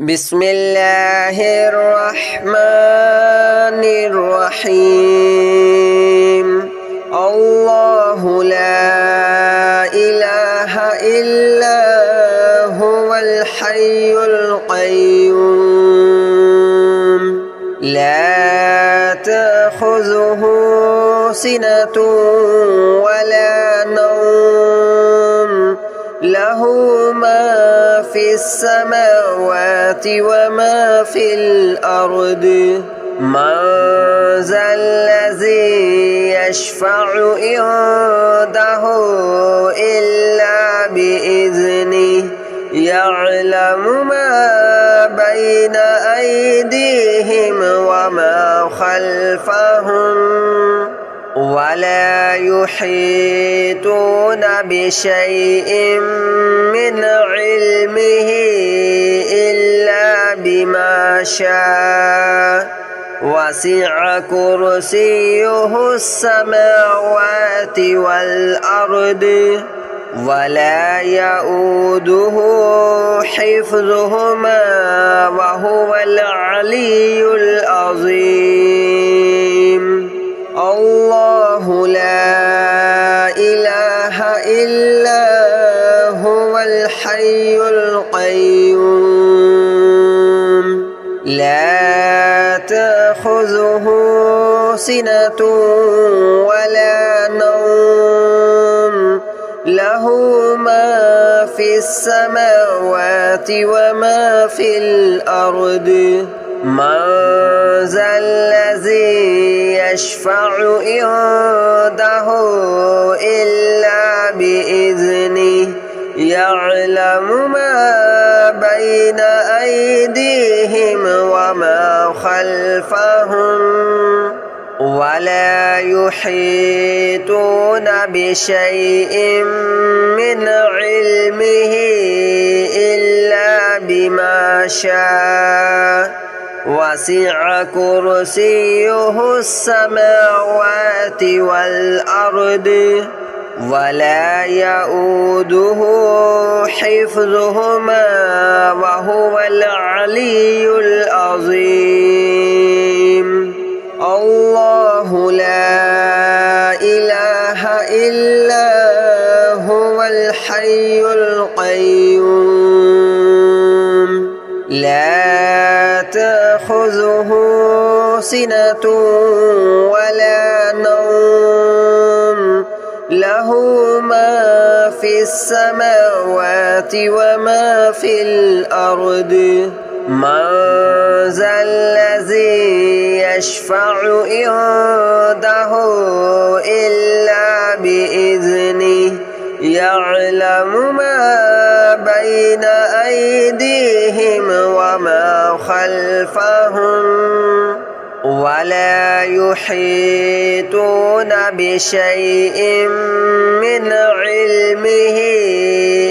بسم الله الرحمن الرحيم الله لا إله إلا هو الحي القيوم لا تأخذه سنة ولا نوم له ما في السماوات وما في الأرض من ذا الذي يشفع عنده إلا بإذنه يعلم ما بين أيديهم وما خلفهم ولا يحيطون بشيء من علمه إلا بما شاء وسع كرسيه السماوات والأرض ولا يؤوده حفظهما وهو العلي العظيم الله لا إله إلا هو الحي القيوم لا تأخذه سنة ولا نوم له ما في السماوات وما في الأرض من ذا الذي يشفع عنده إلا بإذنه يعلم ما بين أيديهم وما خلفهم ولا يحيطون بشيء من علمه إلا بما شاء وسع كرسيه السماوات والأرض ولا يؤوده حفظهما وهو العلي العظيم الله لا إله إلا هو الحي القيوم لا تأخذه سنة ولا نوم له ما في السماوات وما في الأرض من ذا الذي يشفع عنده إلا بإذنه يعلم ما بين أيديهم وما خلفهم ولا يحيطون بشيء من علمه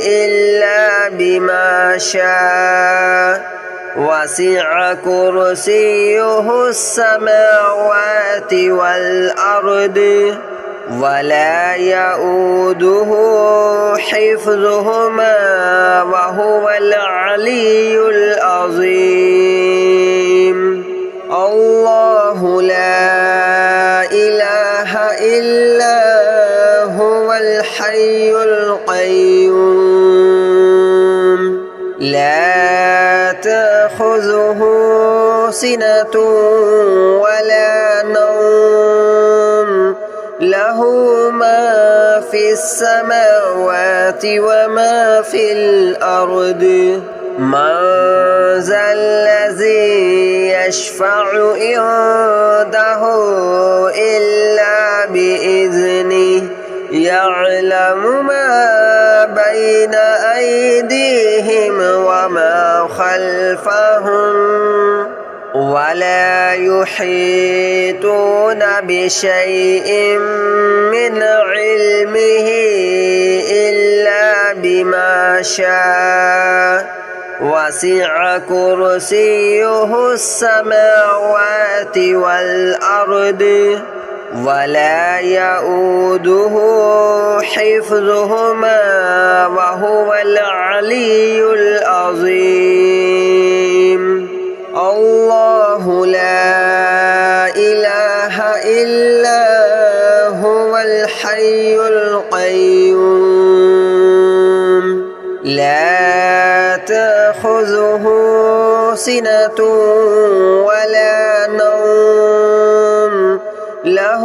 إلا بما شاء وسع كرسيه السماوات والأرض ولا يؤوده حفظهما وهو العلي العظيم الله لا إله إلا هو الحي القيوم لا تأخذه سنة ولا نوم له ما في السماوات وما في الأرض من ذا الذي يشفع عنده إلا بإذنه يعلم ما بين أيديهم وما خلفهم ولا يحيطون بشيء من علمه إلا بما شاء وسع كرسيه السماوات والأرض ولا يؤوده حفظهما وهو العلي العظيم. تأخذه سنة ولا نوم له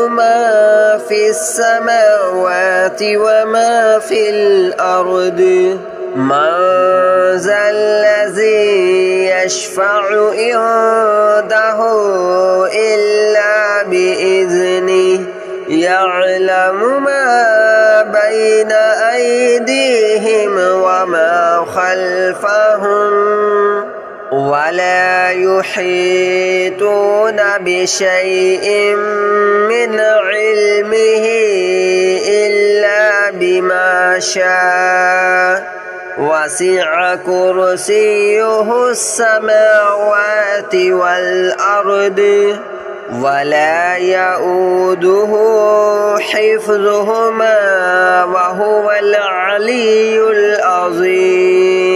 ما في السماوات وما في الأرض من ذا الذي يشفع عنده إلا بإذنه يعلم ما بين أيديهم وما خلفهم ولا يحيطون بشيء من علمه إلا بما شاء وسع كرسيه السماوات والأرض ولا يؤوده حفظهما وهو العلي العظيم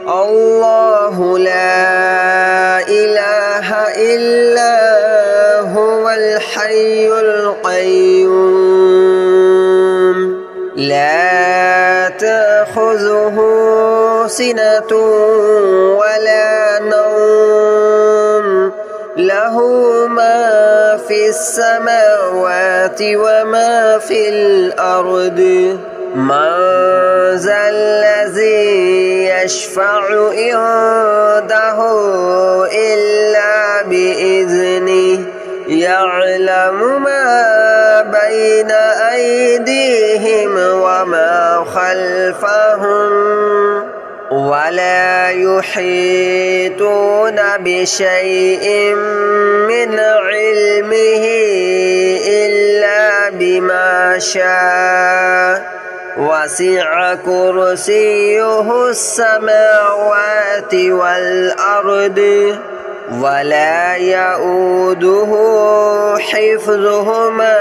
الله لا إله إلا هو الحي القيوم لا تأخذه سنة ولا نوم له ما في السماوات وما في الأرض من ذا الذي يشفع عنده إلا بإذنه يعلم ما بين أيديهم وما خلفهم ولا يحيطون بشيء من علمه إلا بما شاء وسع كرسيه السماوات والأرض ولا يؤوده حفظهما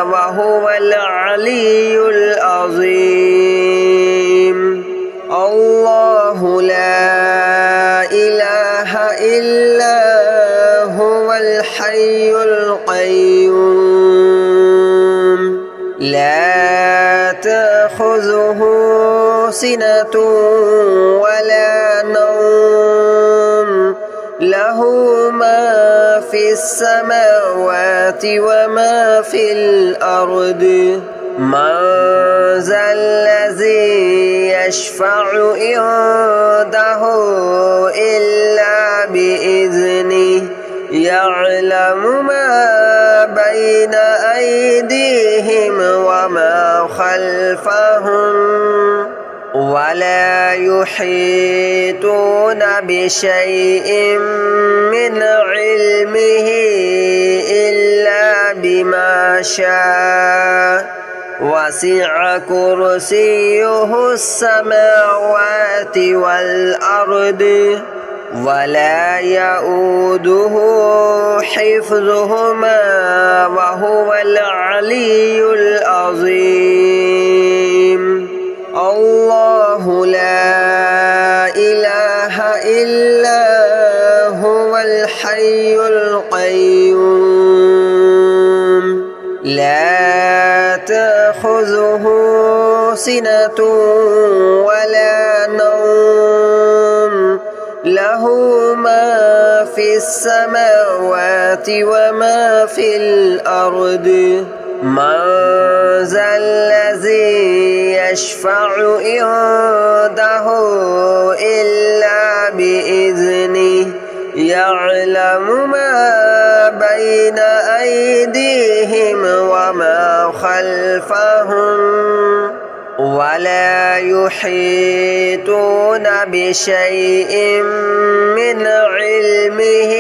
وهو العلي العظيم الله لا إله إلا هو الحي القيوم لا تأخذه سنة ولا نوم له ما في السماوات وما في الأرض من ذا الذي يشفع عنده إلا بإذنه يعلم ما بين أيديهم وما خلفهم ولا يحيطون بشيء من علمه إلا بما شاء وسع كرسيه السماوات والأرض ولا يؤوده حفظهما وهو العلي العظيم الله لا إله إلا هو الحي القيوم لا تأخذه سنة ولا نوم له ما في السماوات وما في الأرض من ذا الذي يشفع عنده إلا بإذنه يعلم ما بين أيديهم وما خلفهم ولا يحيطون بشيء من علمه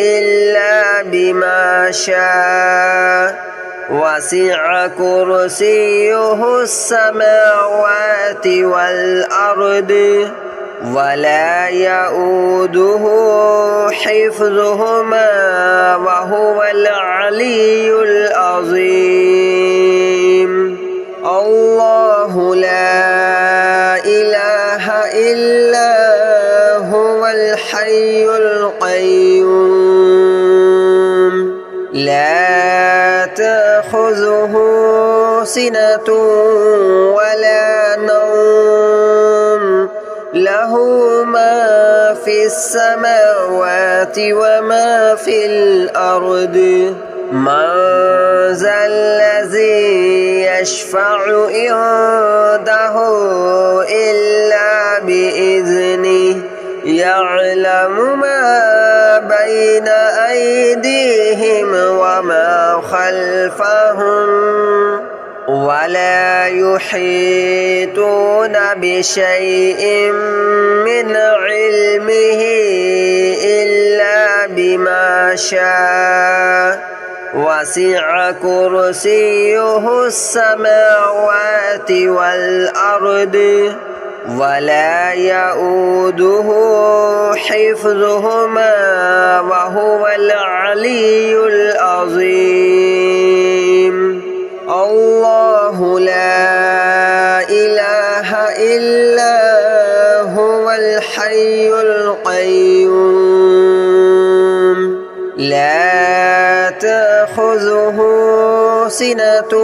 إلا بما شاء وسع كرسيه السماوات والأرض ولا يؤوده حفظهما وهو العلي العظيم الله لا إله إلا هو الحي القيوم لا تأخذه سنة ولا نوم له له ما في السماوات وما في الأرض من ذا الذي يشفع عنده إلا بإذنه يعلم ما بين أيديهم وما خلفهم ولا يحيطون بشيء من علمه إلا بما شاء وسع كرسيه السماوات والأرض ولا يؤوده حفظهما وهو العلي العظيم الله لا إله إلا هو الحي القيوم لا تأخذه سنة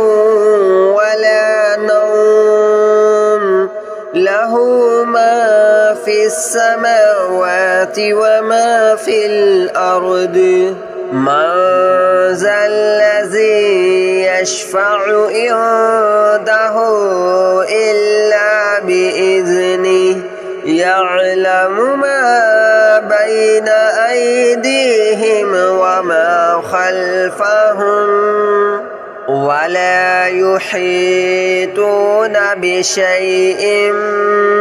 ولا نوم له ما في السماوات وما في الأرض من ذا الذي يشفع عنده إلا بإذنه يعلم ما بين أيديهم وما خلفهم ولا يحيطون بشيء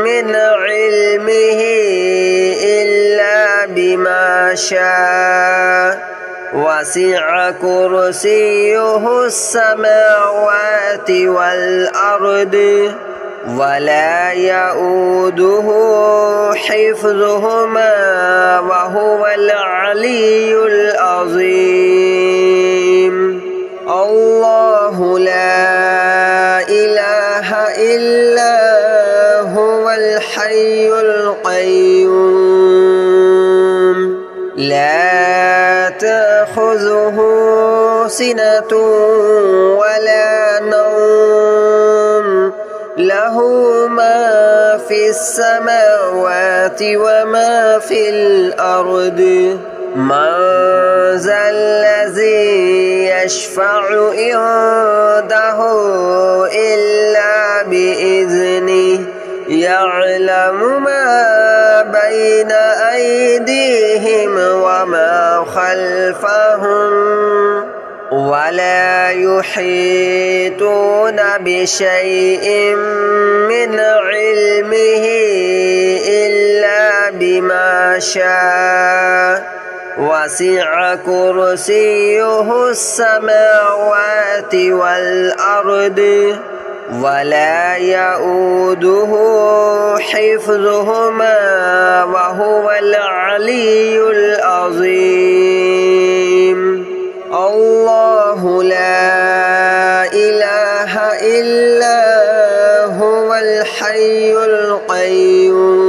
من علمه إلا بما شاء وسع كرسيه السماوات والأرض ولا يؤوده حفظهما وهو العلي العظيم الله لا إله إلا هو الحي القيوم لا تأخذه سنة ولا نوم له ما في السماوات وما في الأرض من ذا الذي يشفع عنده إلا بإذنه يعلم ما بين أيديهم وما خلفهم ولا يحيطون بشيء من علمه إلا بما شاء وسع كرسيه السماوات والأرض ولا يؤوده حفظهما وهو العلي العظيم الله لا إله إلا هو الحي القيوم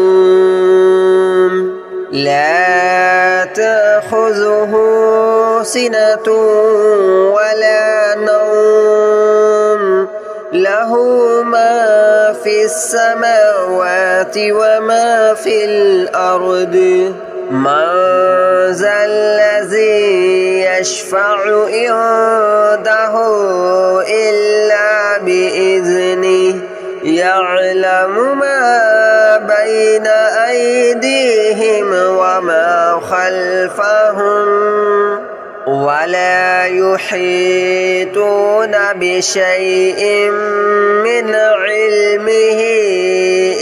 لا تأخذه سنة ولا نوم له ما في السماوات وما في الأرض من ذا الذي يشفع عنده إلا بإذنه يعلم ما بين أيديهم وما خلفهم ولا يحيطون بشيء من علمه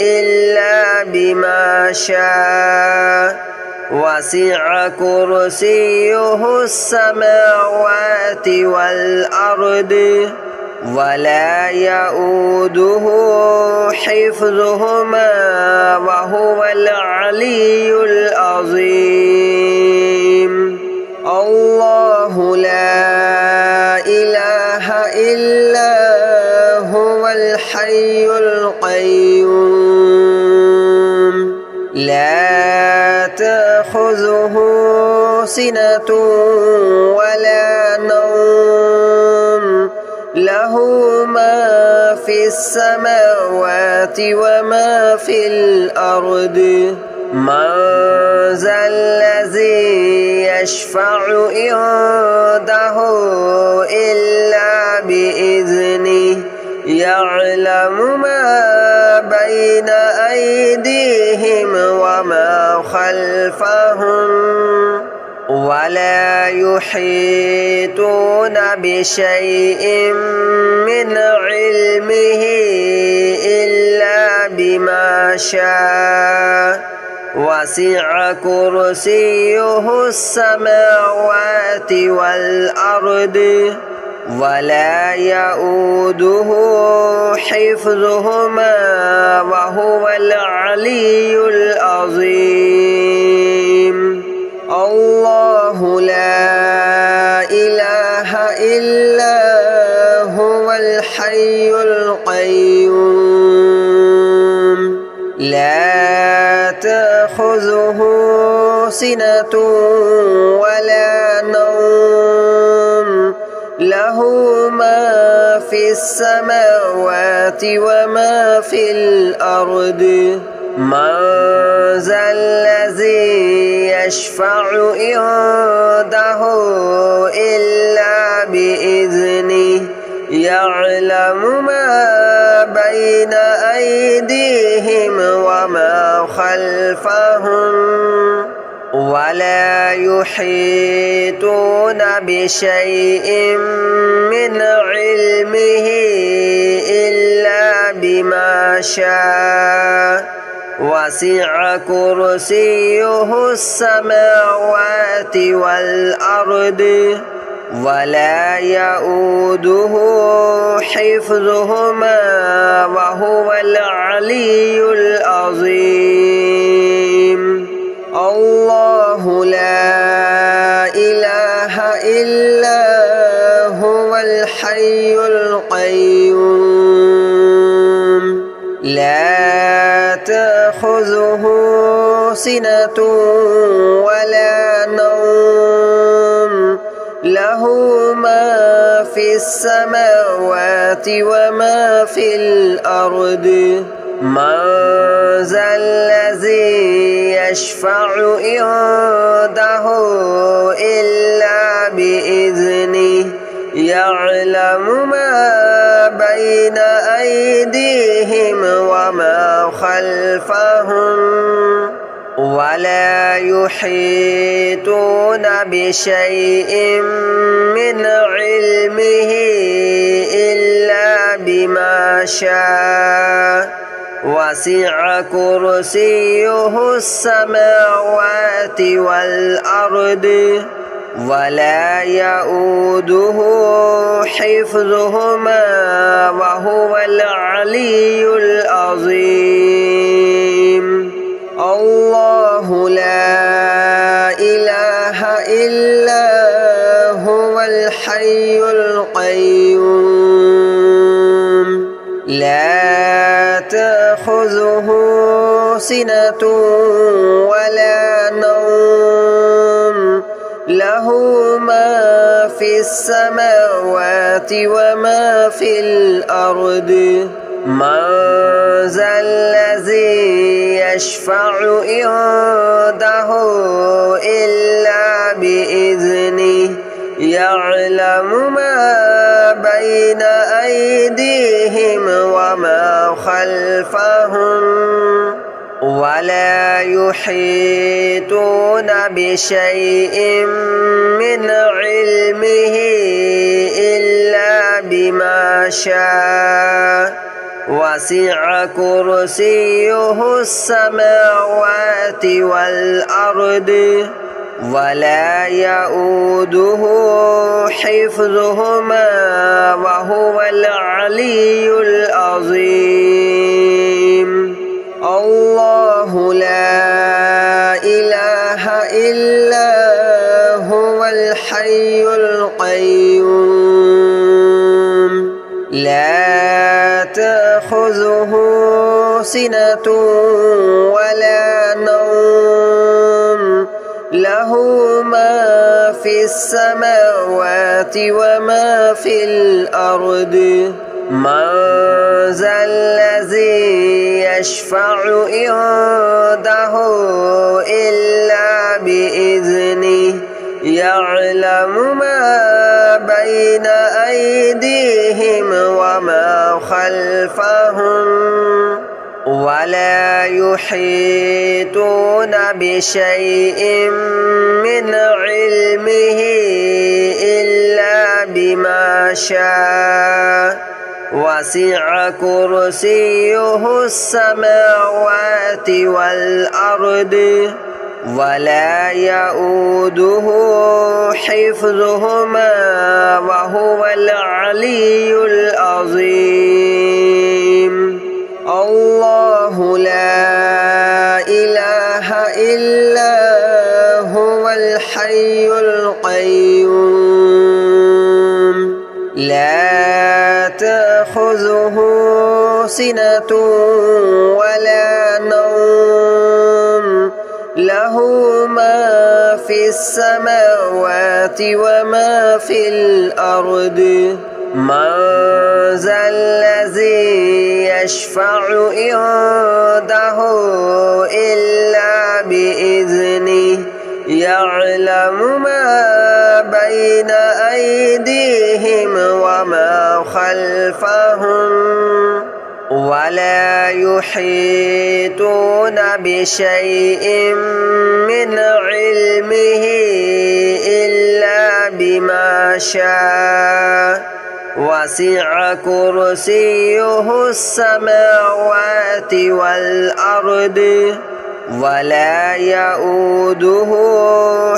إلا بما شاء وسع كرسيه السماوات والأرض ولا يؤوده حفظهما وهو العلي العظيم الله لا إله إلا هو الحي القيوم لا تأخذه سنة ولا نوم له له ما في السماوات وما في الأرض من ذا الذي يشفع عنده إلا بإذنه يعلم ما بين أيديهم وما خلفهم ولا يحيطون بشيء من علمه إلا بما شاء وسع كرسيه السماوات والأرض ولا يؤوده حفظهما وهو العلي العظيم الله لا إله إلا هو الحي القيوم لا تأخذه سنة ولا نوم له ما في السماوات وما في الأرض من ذا الذي يشفع عنده إلا بإذنه يعلم ما بين أيديهم وما خلفهم ولا يحيطون بشيء من علمه إلا بما شاء وسع كرسيه السماوات والأرض ولا يؤوده حفظهما وهو العلي العظيم الله لا إله إلا هو الحي القيوم لا تأخذه سنة ولا نوم له ما في السماوات وما في الأرض من ذا الذي يشفع عنده إلا بإذنه يعلم ما بين أيديهم وما خلفهم ولا يحيطون بشيء من علمه إلا بما شاء وسع كرسيه السماوات والأرض ولا يؤوده حفظهما وهو العلي العظيم الله لا إله إلا هو الحي القيوم لا تأخذه سنة ولا نوم له ما في السماوات وما في الأرض من ذا الذي يشفع عنده إلا بإذنه يعلم ما بين أيديهم وما خلفهم ولا يحيطون بشيء من علمه إلا بما شاء وسع كرسيه السماوات والأرض ولا يؤوده حفظهما وهو العلي العظيم الله لا إله إلا هو الحي القيوم لا تأخذه سنة ولا نوم له ما في السماوات وما في الأرض من ذا الذي يشفع عنده إلا بإذنه يعلم ما بين أيديهم وما خلفهم ولا يحيطون بشيء من علمه إلا بما شاء وسع كرسيه السماوات والأرض ولا يؤوده حفظهما وهو العلي العظيم الله لا إله إلا هو الحي القيوم لا تأخذه سنة ولا نوم له ما في السماوات وما في الأرض من ذا الذي يشفع عنده إلا بإذنه يعلم ما بين أيديهم وما خلفهم ولا يحيطون بشيء من علمه إلا بما شاء وسع كرسيه السماوات والأرض ولا يؤوده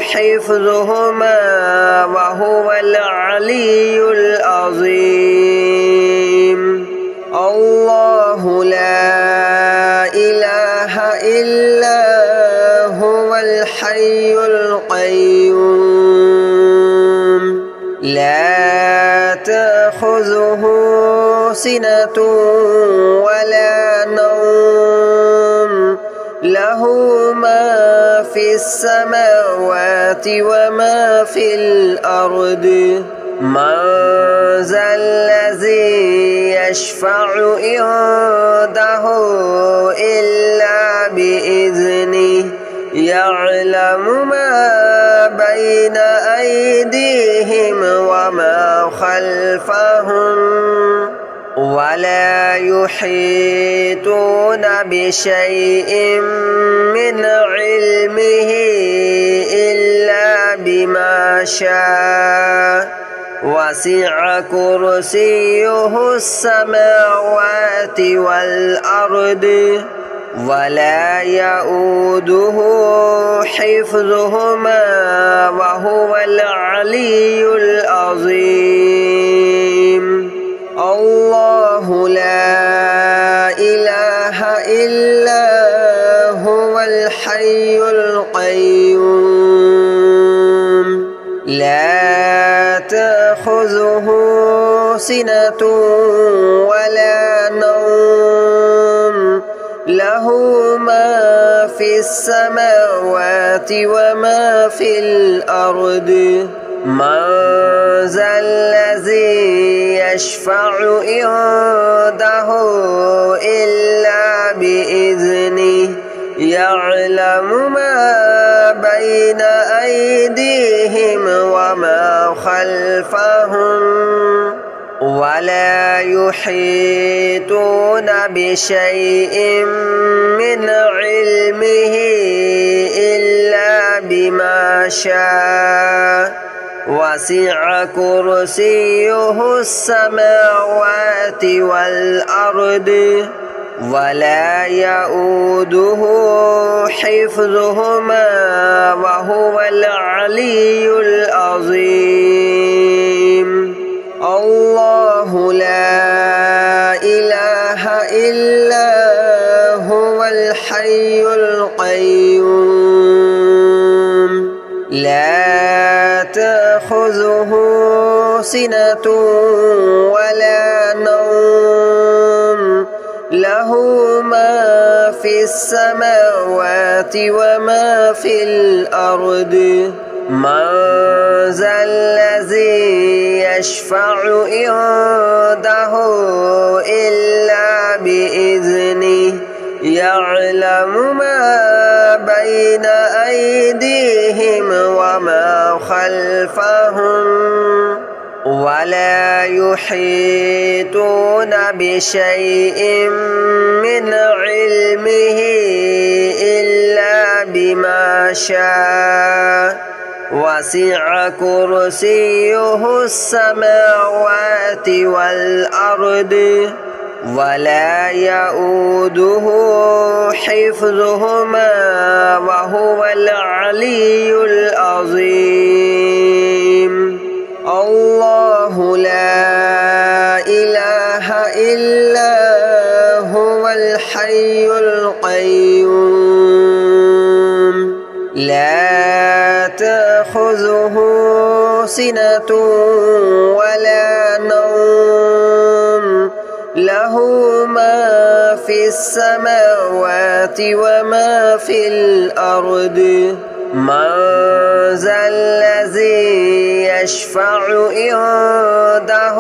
حفظهما وهو العلي العظيم الله لا إله إلا هو الحي القيوم لا تأخذه سنة ولا نوم له ما في السماوات وما في الأرض من ذا الذي يشفع عنده إلا بإذنه يعلم ما بين أيديهم وما خلفهم ولا يحيطون بشيء من علمه إلا بما شاء وسع كرسيه السماوات والأرض ولا يؤوده حفظهما وهو العلي العظيم الله لا إله إلا هو الحي القيوم لا تأخذه سنة ولا نوم له ما في السماوات وما في الأرض من ذا الذي يشفع عنده إلا بإذنه يعلم ما بين أيديهم وما خلفهم ولا يحيطون بشيء من علمه إلا بما شاء وسع كرسيه السماوات والأرض ولا يؤوده حفظهما وهو العلي العظيم الله لا إله إلا هو الحي القيوم لا تأخذه سنة ولا نوم له ما في السماوات وما في الأرض من ذا الذي يشفع عنده إلا بإذنه يعلم ما بين أيديهم وما خلفهم ولا يحيطون بشيء من علمه إلا بما شاء وسع كرسيه السماوات والأرض ولا يؤوده حفظهما وهو العلي العظيم الله لا إله إلا هو الحي القيوم لا تأخذه سنة ولا نوم له ما في السماوات وما في الأرض من ذا الذي يشفع عنده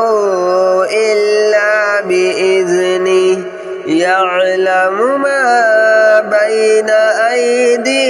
إلا بإذنه يعلم ما بين أيديهم